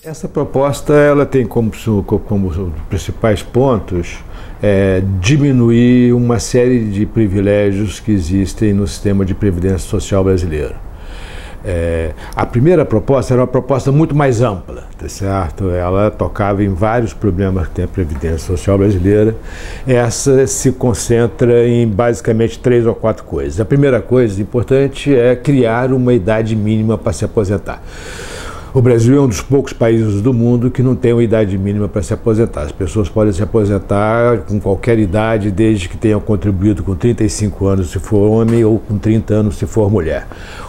Essa proposta ela tem como principais pontos diminuir uma série de privilégios que existem no sistema de previdência social brasileiro. A primeira proposta era uma proposta muito mais ampla, tá certo? Ela tocava em vários problemas que tem a previdência social brasileira. Essa se concentra em basicamente 3 ou 4 coisas. A primeira coisa importante é criar uma idade mínima para se aposentar. O Brasil é um dos poucos países do mundo que não tem uma idade mínima para se aposentar. As pessoas podem se aposentar com qualquer idade, desde que tenham contribuído com 35 anos se for homem ou com 30 anos se for mulher.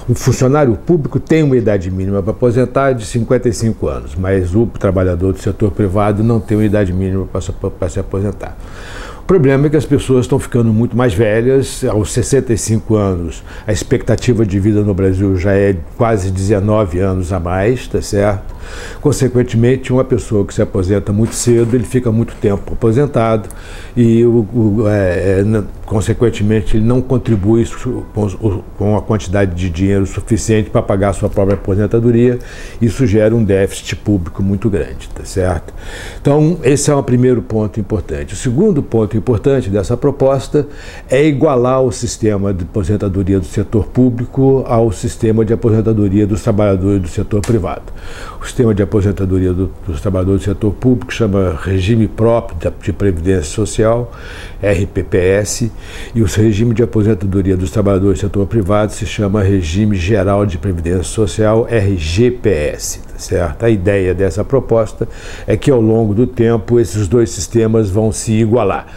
Um funcionário público tem uma idade mínima para aposentar de 55 anos, mas o trabalhador do setor privado não tem uma idade mínima para se aposentar. O problema é que as pessoas estão ficando muito mais velhas. Aos 65 anos, a expectativa de vida no Brasil já é quase 19 anos a mais, tá certo? Consequentemente, uma pessoa que se aposenta muito cedo, ele fica muito tempo aposentado e, consequentemente, ele não contribui com a quantidade de dinheiro suficiente para pagar a sua própria aposentadoria. Isso gera um déficit público muito grande, tá certo? Então, esse é o primeiro ponto importante. O segundo ponto importante dessa proposta é igualar o sistema de aposentadoria do setor público ao sistema de aposentadoria dos trabalhadores do setor privado. O sistema de aposentadoria dos trabalhadores do setor público chama Regime Próprio de Previdência Social, RPPS, e o regime de aposentadoria dos trabalhadores do setor privado se chama Regime Geral de Previdência Social, RGPS, tá certo? A ideia dessa proposta é que ao longo do tempo esses dois sistemas vão se igualar.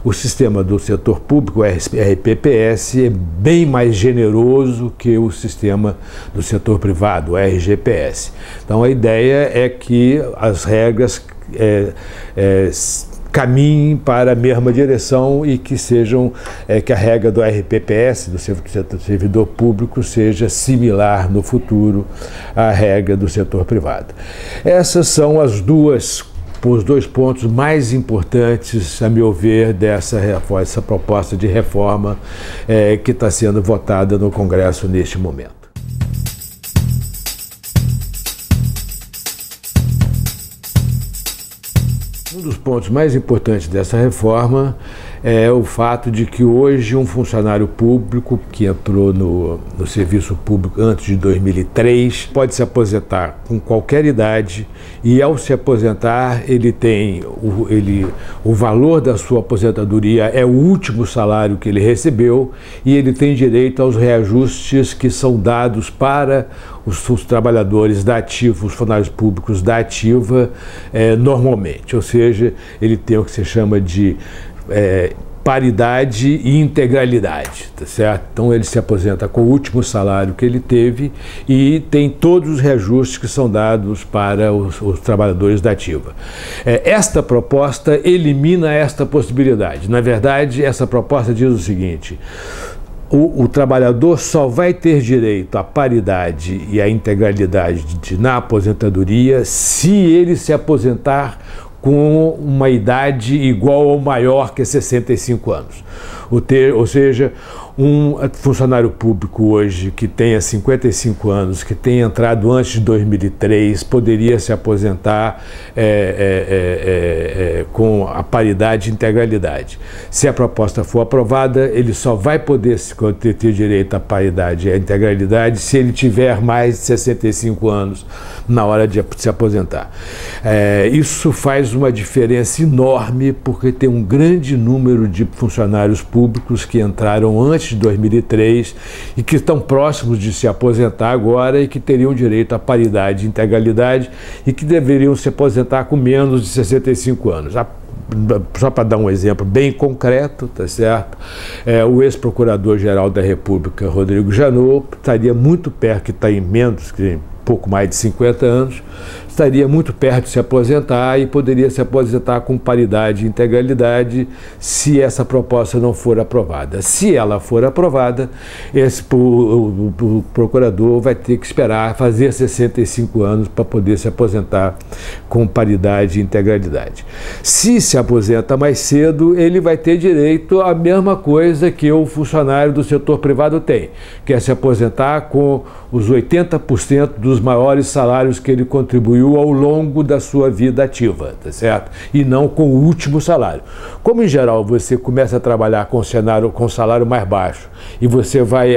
O sistema do setor público, o RPPS, é bem mais generoso que o sistema do setor privado, o RGPS. Então a ideia é que as regras caminhem para a mesma direção e que sejam que a regra do RPPS, do servidor público, seja similar no futuro à regra do setor privado. Essas são os dois pontos mais importantes, a meu ver, dessa proposta de reforma que está sendo votada no Congresso neste momento. Um dos pontos mais importantes dessa reforma é o fato de que hoje um funcionário público que entrou no serviço público antes de 2003 pode se aposentar com qualquer idade e, ao se aposentar, ele tem o valor da sua aposentadoria é o último salário que ele recebeu e ele tem direito aos reajustes que são dados para os trabalhadores da ativa, os funcionários públicos da ativa normalmente, ou seja, ele tem o que se chama de paridade e integralidade, tá certo? Então ele se aposenta com o último salário que ele teve e tem todos os reajustes que são dados para os trabalhadores da ativa. Esta proposta elimina esta possibilidade. Na verdade, essa proposta diz o seguinte: o trabalhador só vai ter direito à paridade e à integralidade na aposentadoria se ele se aposentar com uma idade igual ou maior que 65 anos. Ou seja, um funcionário público hoje que tenha 55 anos, que tenha entrado antes de 2003, poderia se aposentar com a paridade e integralidade. Se a proposta for aprovada, ele só vai poder ter direito à paridade e à integralidade se ele tiver mais de 65 anos na hora de se aposentar. Isso faz uma diferença enorme, porque tem um grande número de funcionários públicos que entraram antes de 2003 e que estão próximos de se aposentar agora e que teriam direito à paridade e integralidade e que deveriam se aposentar com menos de 65 anos. Só para dar um exemplo bem concreto, tá certo? O ex-procurador-geral da República, Rodrigo Janot, estaria muito perto, que está em pouco mais de 50 anos, estaria muito perto de se aposentar e poderia se aposentar com paridade e integralidade se essa proposta não for aprovada. Se ela for aprovada, o procurador vai ter que esperar fazer 65 anos para poder se aposentar com paridade e integralidade. Se aposenta mais cedo, ele vai ter direito à mesma coisa que o funcionário do setor privado tem, que é se aposentar com os 80% dos maiores salários que ele contribuiu ao longo da sua vida ativa, tá certo? E não com o último salário. Como em geral você começa a trabalhar com salário mais baixo e você vai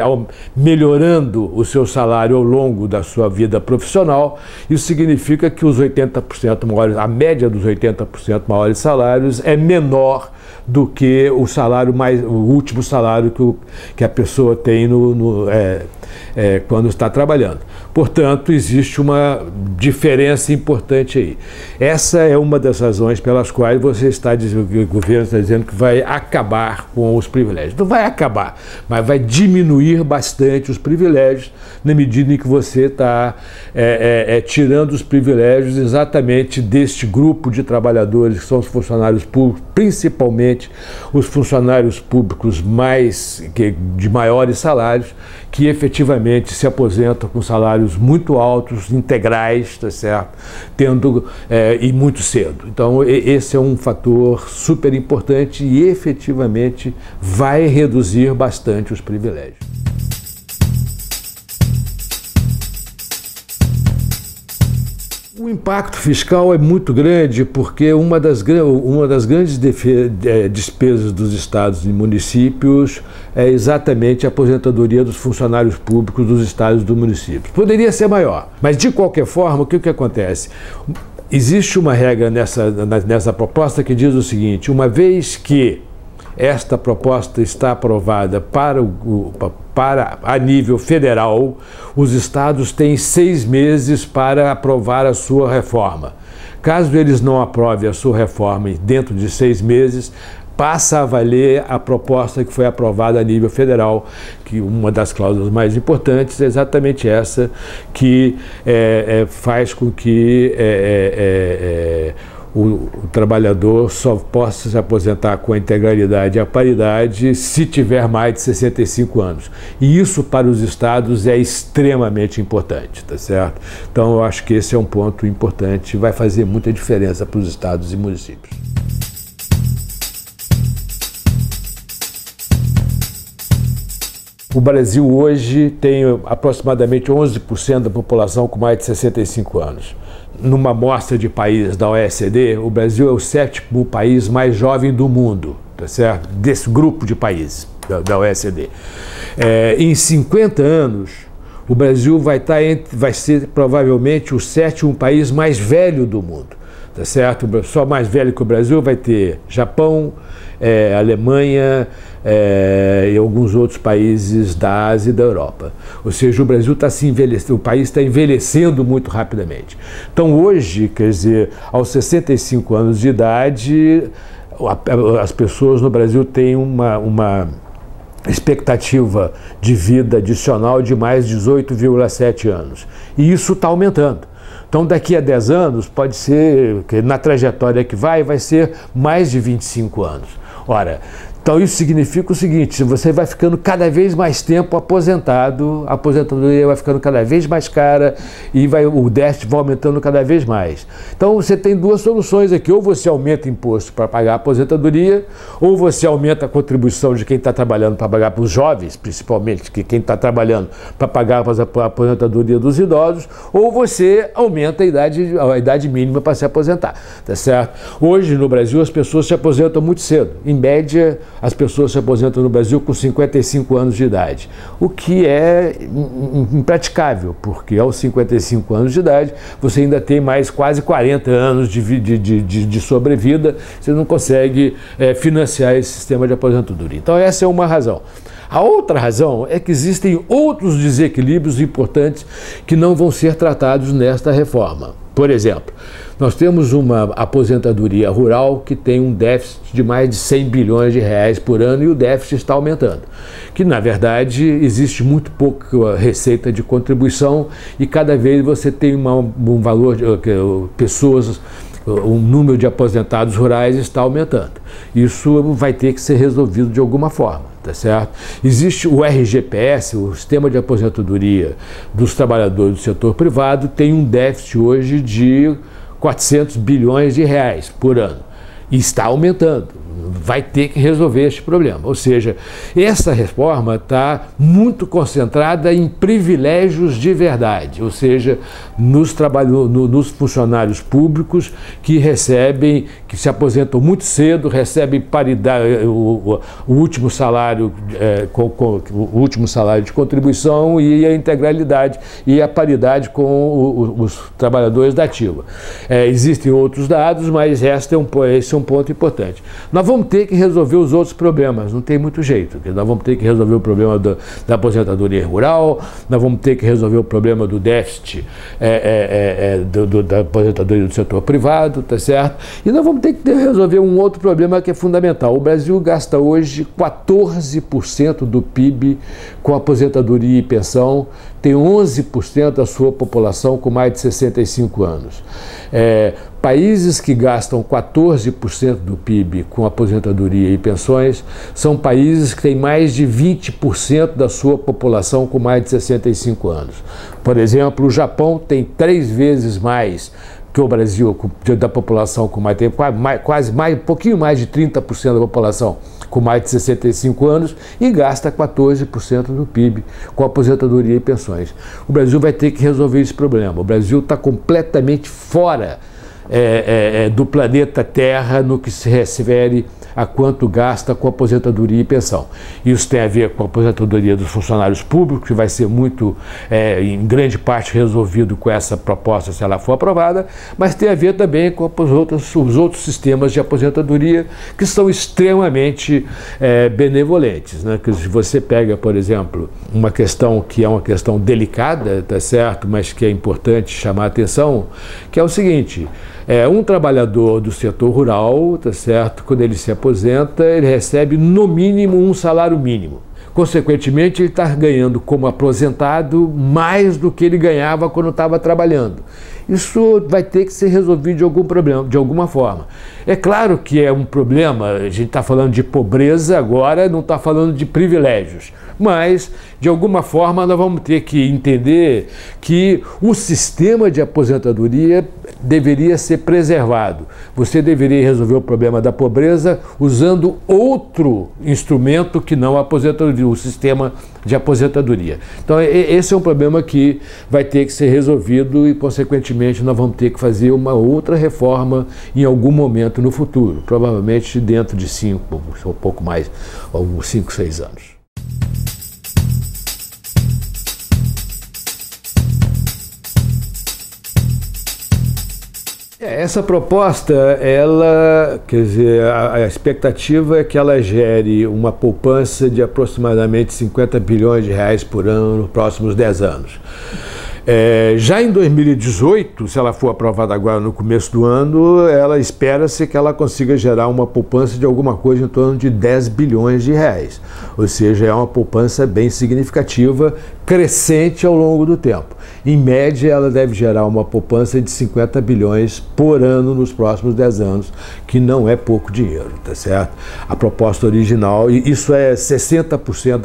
melhorando o seu salário ao longo da sua vida profissional, isso significa que os 80% maiores, a média dos 80% maiores salários é menor do que o último salário que a pessoa tem quando está trabalhando. Portanto, existe uma diferença importante aí. Essa é uma das razões pelas quais o governo está dizendo que vai acabar com os privilégios. Não vai acabar, mas vai diminuir bastante os privilégios na medida em que você está tirando os privilégios exatamente deste grupo de trabalhadores que são os funcionários públicos, principalmente os funcionários públicos de maiores salários, que efetivamente se aposentam com salários muito altos, integrais, tá certo? E muito cedo. Então, esse é um fator super importante e efetivamente vai reduzir bastante os privilégios. O impacto fiscal é muito grande porque uma das grandes despesas dos estados e municípios é exatamente a aposentadoria dos funcionários públicos dos estados e dos municípios. Poderia ser maior, mas de qualquer forma, o que acontece? Existe uma regra nessa proposta que diz o seguinte: uma vez que esta proposta está aprovada a nível federal, os estados têm 6 meses para aprovar a sua reforma. Caso eles não aprovem a sua reforma dentro de 6 meses, passa a valer a proposta que foi aprovada a nível federal, que uma das cláusulas mais importantes é exatamente essa, que faz com que o trabalhador só possa se aposentar com a integralidade e a paridade se tiver mais de 65 anos. E isso para os estados é extremamente importante, tá certo? Então eu acho que esse é um ponto importante, vai fazer muita diferença para os estados e municípios. O Brasil hoje tem aproximadamente 11% da população com mais de 65 anos. Numa amostra de países da OECD, o Brasil é o 7º país mais jovem do mundo, tá certo? Desse grupo de países da OECD. Em 50 anos, o Brasil vai ser provavelmente o 7º país mais velho do mundo, tá certo? Só mais velho que o Brasil vai ter Japão, Alemanha e alguns outros países da Ásia e da Europa. Ou seja, o Brasil está se envelhecendo, o país está envelhecendo muito rapidamente. Então hoje, quer dizer, aos 65 anos de idade, as pessoas no Brasil têm uma expectativa de vida adicional de mais 18,7 anos. E isso está aumentando. Então, daqui a 10 anos, pode ser que na trajetória que vai ser mais de 25 anos. Ora, então isso significa o seguinte: você vai ficando cada vez mais tempo aposentado, a aposentadoria vai ficando cada vez mais cara e o déficit vai aumentando cada vez mais. Então você tem duas soluções aqui: ou você aumenta imposto para pagar a aposentadoria, ou você aumenta a contribuição de quem está trabalhando para pagar para os jovens, principalmente, que quem está trabalhando para pagar a aposentadoria dos idosos, ou você aumenta a idade mínima para se aposentar, tá certo? Hoje no Brasil as pessoas se aposentam muito cedo, em média as pessoas se aposentam no Brasil com 55 anos de idade, o que é impraticável, porque aos 55 anos de idade você ainda tem mais quase 40 anos de sobrevida, você não consegue financiar esse sistema de aposentadoria. Então essa é uma razão. A outra razão é que existem outros desequilíbrios importantes que não vão ser tratados nesta reforma. Por exemplo, nós temos uma aposentadoria rural que tem um déficit de mais de 100 bilhões de reais por ano e o déficit está aumentando. Que, na verdade, existe muito pouca receita de contribuição e cada vez você tem um valor de pessoas, o número de aposentados rurais está aumentando. Isso vai ter que ser resolvido de alguma forma, tá certo? Existe o RGPS, o Sistema de Aposentadoria dos Trabalhadores do Setor Privado, tem um déficit hoje de 400 bilhões de reais por ano. E está aumentando. vai ter que resolver este problema. Ou seja, essa reforma está muito concentrada em privilégios de verdade, ou seja, nos funcionários públicos que recebem, que se aposentam muito cedo, recebem paridade, o último salário, o último salário de contribuição e a integralidade e a paridade com os trabalhadores da ativa. Existem outros dados, mas esse é um ponto importante. Nós vamos ter que resolver os outros problemas, não tem muito jeito. Nós vamos ter que resolver o problema da aposentadoria rural, nós vamos ter que resolver o problema do déficit da aposentadoria do setor privado, tá certo? E nós vamos ter que resolver um outro problema que é fundamental. O Brasil gasta hoje 14% do PIB com aposentadoria e pensão, tem 11% da sua população com mais de 65 anos. Países que gastam 14% do PIB com aposentadoria e pensões são países que têm mais de 20% da sua população com mais de 65 anos. Por exemplo, o Japão tem 3 vezes mais que o Brasil, da população com mais tempo, um pouquinho mais de 30% da população com mais de 65 anos e gasta 14% do PIB com aposentadoria e pensões. O Brasil vai ter que resolver esse problema. O Brasil está completamente fora do planeta Terra no que se refere a quanto gasta com aposentadoria e pensão. Isso tem a ver com a aposentadoria dos funcionários públicos, que vai ser muito, em grande parte, resolvido com essa proposta, se ela for aprovada, mas tem a ver também com os outros sistemas de aposentadoria que são extremamente benevolentes, né? Que se você pega, por exemplo, uma questão que é uma questão delicada, tá certo, mas que é importante chamar a atenção, que é o seguinte: um trabalhador do setor rural, tá certo, quando ele se aposenta, ele recebe no mínimo um salário mínimo. Consequentemente, ele está ganhando como aposentado mais do que ele ganhava quando estava trabalhando. Isso vai ter que ser resolvido de alguma forma. É claro que é um problema, a gente está falando de pobreza agora, não está falando de privilégios. Mas, de alguma forma, nós vamos ter que entender que o sistema de aposentadoria deveria ser preservado. Você deveria resolver o problema da pobreza usando outro instrumento que não a aposentadoria, o sistema de aposentadoria. Então, esse é um problema que vai ter que ser resolvido e, consequentemente, nós vamos ter que fazer uma outra reforma em algum momento no futuro, provavelmente dentro de 5 ou pouco mais, alguns 5, 6 anos. Essa proposta, quer dizer, a expectativa é que ela gere uma poupança de aproximadamente 50 bilhões de reais por ano nos próximos 10 anos. Já em 2018, se ela for aprovada agora no começo do ano, espera-se que ela consiga gerar uma poupança de alguma coisa em torno de 10 bilhões de reais. Ou seja, é uma poupança bem significativa, crescente ao longo do tempo. Em média, ela deve gerar uma poupança de 50 bilhões por ano nos próximos 10 anos, que não é pouco dinheiro, tá certo? A proposta original, e isso é 60%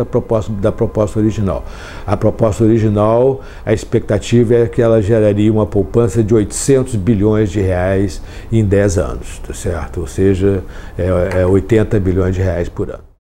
da proposta original. A proposta original, a expectativa é que ela geraria uma poupança de 800 bilhões de reais em 10 anos, tá certo? Ou seja, 80 bilhões de reais por ano.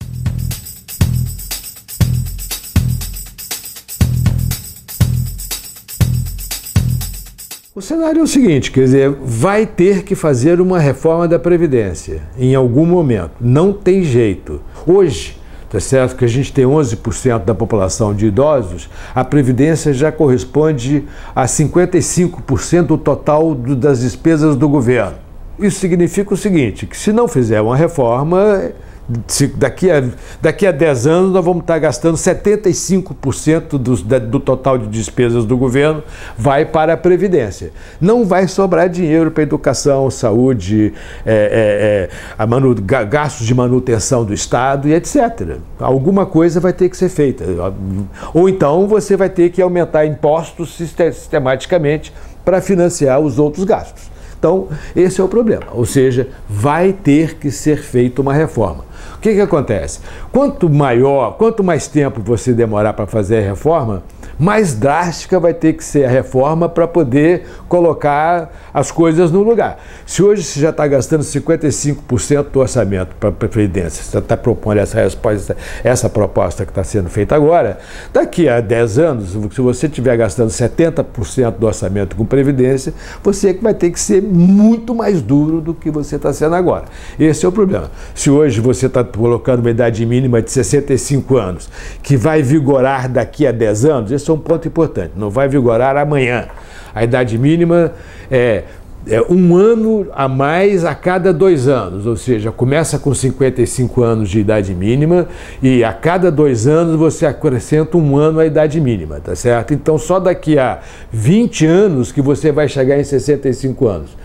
O cenário é o seguinte, quer dizer, vai ter que fazer uma reforma da Previdência em algum momento, não tem jeito. Hoje, tá certo que a gente tem 11% da população de idosos, a Previdência já corresponde a 55% do total das despesas do governo. Isso significa o seguinte, que se não fizer uma reforma, daqui a 10 anos nós vamos estar gastando 75% do total de despesas do governo vai para a Previdência. Não vai sobrar dinheiro para educação, saúde, gastos de manutenção do Estado e etc. Alguma coisa vai ter que ser feita. Ou então você vai ter que aumentar impostos sistematicamente para financiar os outros gastos. Então, esse é o problema, ou seja, vai ter que ser feita uma reforma. O que acontece? Quanto mais tempo você demorar para fazer a reforma, mais drástica vai ter que ser a reforma para poder colocar as coisas no lugar. Se hoje você já está gastando 55% do orçamento para a Previdência, você está propondo essa proposta que está sendo feita agora, daqui a 10 anos, se você estiver gastando 70% do orçamento com Previdência, você vai ter que ser muito mais duro do que você está sendo agora. Esse é o problema. Se hoje você está colocando uma idade mínima de 65 anos, que vai vigorar daqui a 10 anos, esse é um ponto importante, não vai vigorar amanhã. A idade mínima é 1 ano a mais a cada 2 anos, ou seja, começa com 55 anos de idade mínima e a cada 2 anos você acrescenta 1 ano à idade mínima, tá certo? Então só daqui a 20 anos que você vai chegar em 65 anos.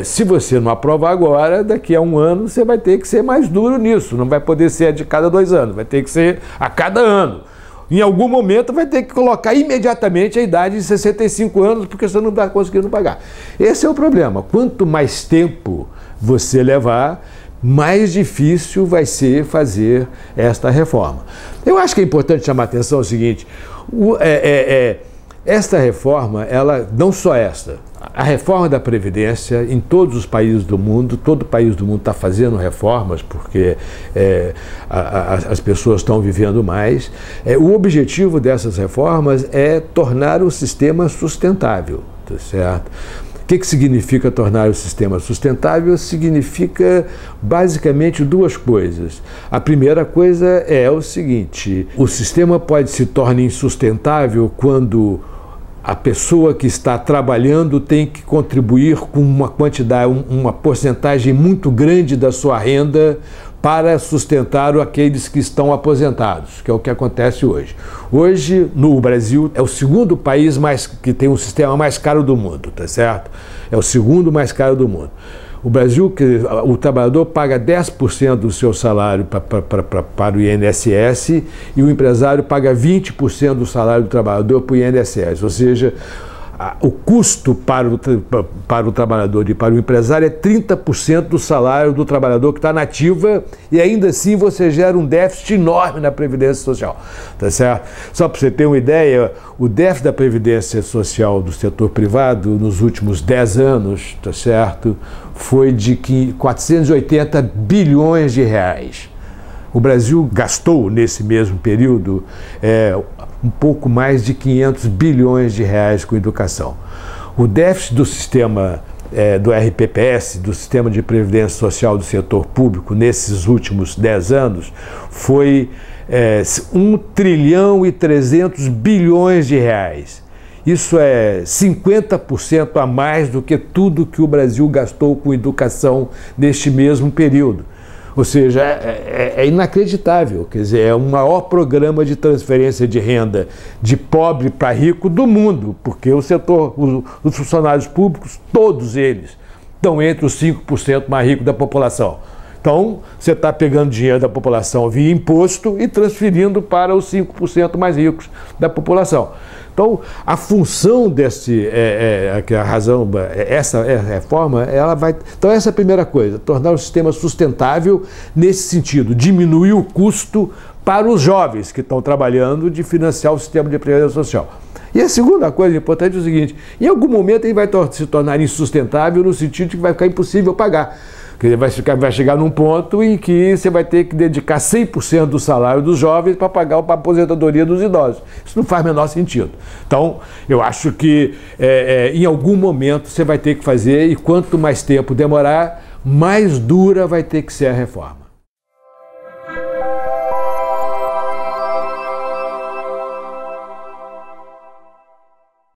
Se você não aprovar agora, daqui a 1 ano você vai ter que ser mais duro nisso, não vai poder ser de cada 2 anos, vai ter que ser a cada ano. Em algum momento vai ter que colocar imediatamente a idade de 65 anos, porque você não está conseguindo pagar. Esse é o problema. Quanto mais tempo você levar, mais difícil vai ser fazer esta reforma. Eu acho que é importante chamar a atenção o seguinte, esta reforma, ela não só esta, a reforma da Previdência em todos os países do mundo, todo país do mundo está fazendo reformas porque as pessoas estão vivendo mais. O objetivo dessas reformas é tornar o sistema sustentável, tá certo? O que significa tornar o sistema sustentável? Significa basicamente 2 coisas. A primeira coisa é o seguinte, o sistema pode se tornar insustentável quando a pessoa que está trabalhando tem que contribuir com uma quantidade, uma porcentagem muito grande da sua renda para sustentar aqueles que estão aposentados, que é o que acontece hoje. Hoje, no Brasil, é o 2º país que tem o sistema mais caro do mundo, tá certo? É o 2º mais caro do mundo. O Brasil, o trabalhador paga 10% do seu salário para o INSS e o empresário paga 20% do salário do trabalhador para o INSS, ou seja, o custo para o trabalhador e para o empresário é 30% do salário do trabalhador que está na ativa e ainda assim você gera um déficit enorme na Previdência Social, tá certo? Só para você ter uma ideia, o déficit da Previdência Social do setor privado nos últimos 10 anos, tá certo, foi de 480 bilhões de reais. O Brasil gastou nesse mesmo período um pouco mais de 500 bilhões de reais com educação. O déficit do sistema do RPPS, do Sistema de Previdência Social do setor público, nesses últimos 10 anos, foi 1 trilhão e 300 bilhões de reais. Isso é 50% a mais do que tudo que o Brasil gastou com educação neste mesmo período. Ou seja, é inacreditável, quer dizer, é o maior programa de transferência de renda de pobre para rico do mundo, porque os funcionários públicos, todos eles, estão entre os 5% mais ricos da população. Então, você está pegando dinheiro da população via imposto e transferindo para os 5% mais ricos da população. Então, a função essa reforma, ela vai... Então, essa é a primeira coisa, tornar o sistema sustentável nesse sentido, diminuir o custo para os jovens que estão trabalhando de financiar o sistema de previdência social. E a segunda coisa importante é o seguinte, em algum momento ele vai se tornar insustentável no sentido de que vai ficar impossível pagar. Vai chegar num ponto em que você vai ter que dedicar 100% do salário dos jovens para pagar a aposentadoria dos idosos. Isso não faz o menor sentido. Então, eu acho que em algum momento você vai ter que fazer, e quanto mais tempo demorar, mais dura vai ter que ser a reforma.